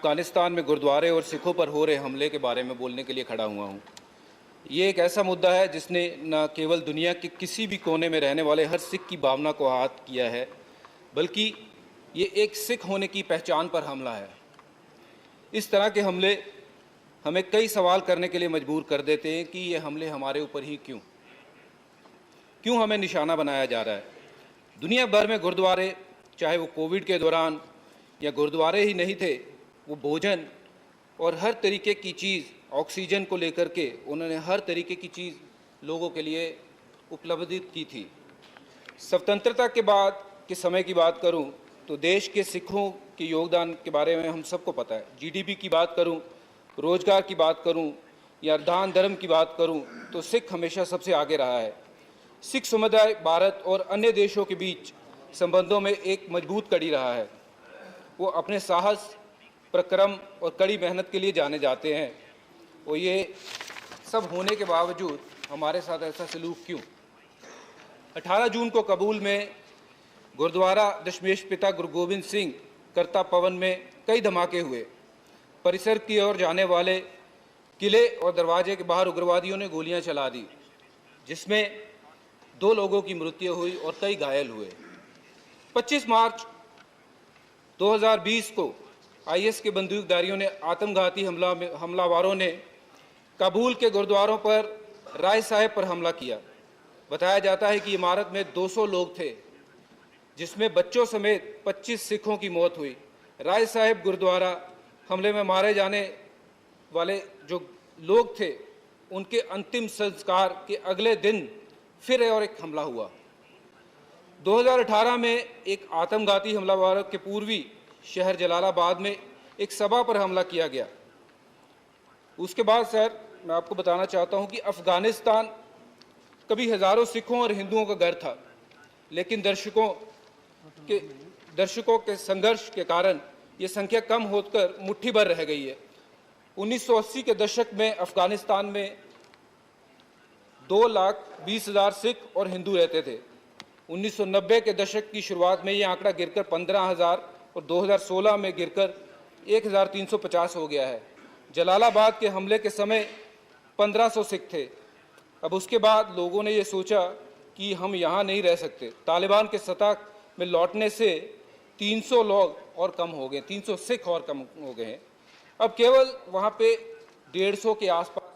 अफ़गानिस्तान में गुरुद्वारे और सिखों पर हो रहे हमले के बारे में बोलने के लिए खड़ा हुआ हूँ। ये एक ऐसा मुद्दा है जिसने न केवल दुनिया के किसी भी कोने में रहने वाले हर सिख की भावना को आहत किया है, बल्कि ये एक सिख होने की पहचान पर हमला है। इस तरह के हमले हमें कई सवाल करने के लिए मजबूर कर देते हैं कि ये हमले हमारे ऊपर ही क्यों हमें निशाना बनाया जा रहा है। दुनिया भर में गुरुद्वारे, चाहे वो कोविड के दौरान या गुरुद्वारे ही नहीं थे, वो भोजन और हर तरीके की चीज़, ऑक्सीजन को लेकर के उन्होंने हर तरीके की चीज़ लोगों के लिए उपलब्ध की थी। स्वतंत्रता के बाद के समय की बात करूं तो देश के सिखों के योगदान के बारे में हम सबको पता है। जीडीपी की बात करूं, रोजगार की बात करूं या दान धर्म की बात करूं तो सिख हमेशा सबसे आगे रहा है। सिख समुदाय भारत और अन्य देशों के बीच संबंधों में एक मजबूत कड़ी रहा है। वो अपने साहस, पराक्रम और कड़ी मेहनत के लिए जाने जाते हैं। और ये सब होने के बावजूद हमारे साथ ऐसा सलूक क्यों? 18 जून को काबुल में गुरुद्वारा दशमेश पिता गुरु गोबिंद सिंह करता पवन में कई धमाके हुए। परिसर की ओर जाने वाले किले और दरवाजे के बाहर उग्रवादियों ने गोलियां चला दी, जिसमें 2 लोगों की मृत्यु हुई और कई घायल हुए। 25 मार्च 2020 को आईएस के बंदूकधारियों ने आत्मघाती हमलावरों ने काबुल के गुरुद्वारों पर राय साहिब पर हमला किया। बताया जाता है कि इमारत में 200 लोग थे, जिसमें बच्चों समेत 25 सिखों की मौत हुई। राय साहिब गुरुद्वारा हमले में मारे जाने वाले जो लोग थे, उनके अंतिम संस्कार के अगले दिन फिर और एक हमला हुआ। 2018 में एक आत्मघाती हमलावर के पूर्वी शहर जलालाबाद में एक सभा पर हमला किया गया। उसके बाद सर, मैं आपको बताना चाहता हूं कि अफ़गानिस्तान कभी हज़ारों सिखों और हिंदुओं का घर था, लेकिन दर्शकों के संघर्ष के कारण ये संख्या कम होकर मुट्ठी भर रह गई है। 1980 के दशक में अफ़गानिस्तान में 2,20,000 सिख और हिंदू रहते थे। 1990 के दशक की शुरुआत में ये आंकड़ा गिरकर 15,000 और 2016 में गिरकर 1,350 हो गया है। जलालाबाद के हमले के समय 1,500 सिख थे। अब उसके बाद लोगों ने ये सोचा कि हम यहाँ नहीं रह सकते। तालिबान के सत्ता में लौटने से 300 लोग और कम हो गए, 300 सिख और कम हो गए हैं। अब केवल वहाँ पे 150 के आसपास।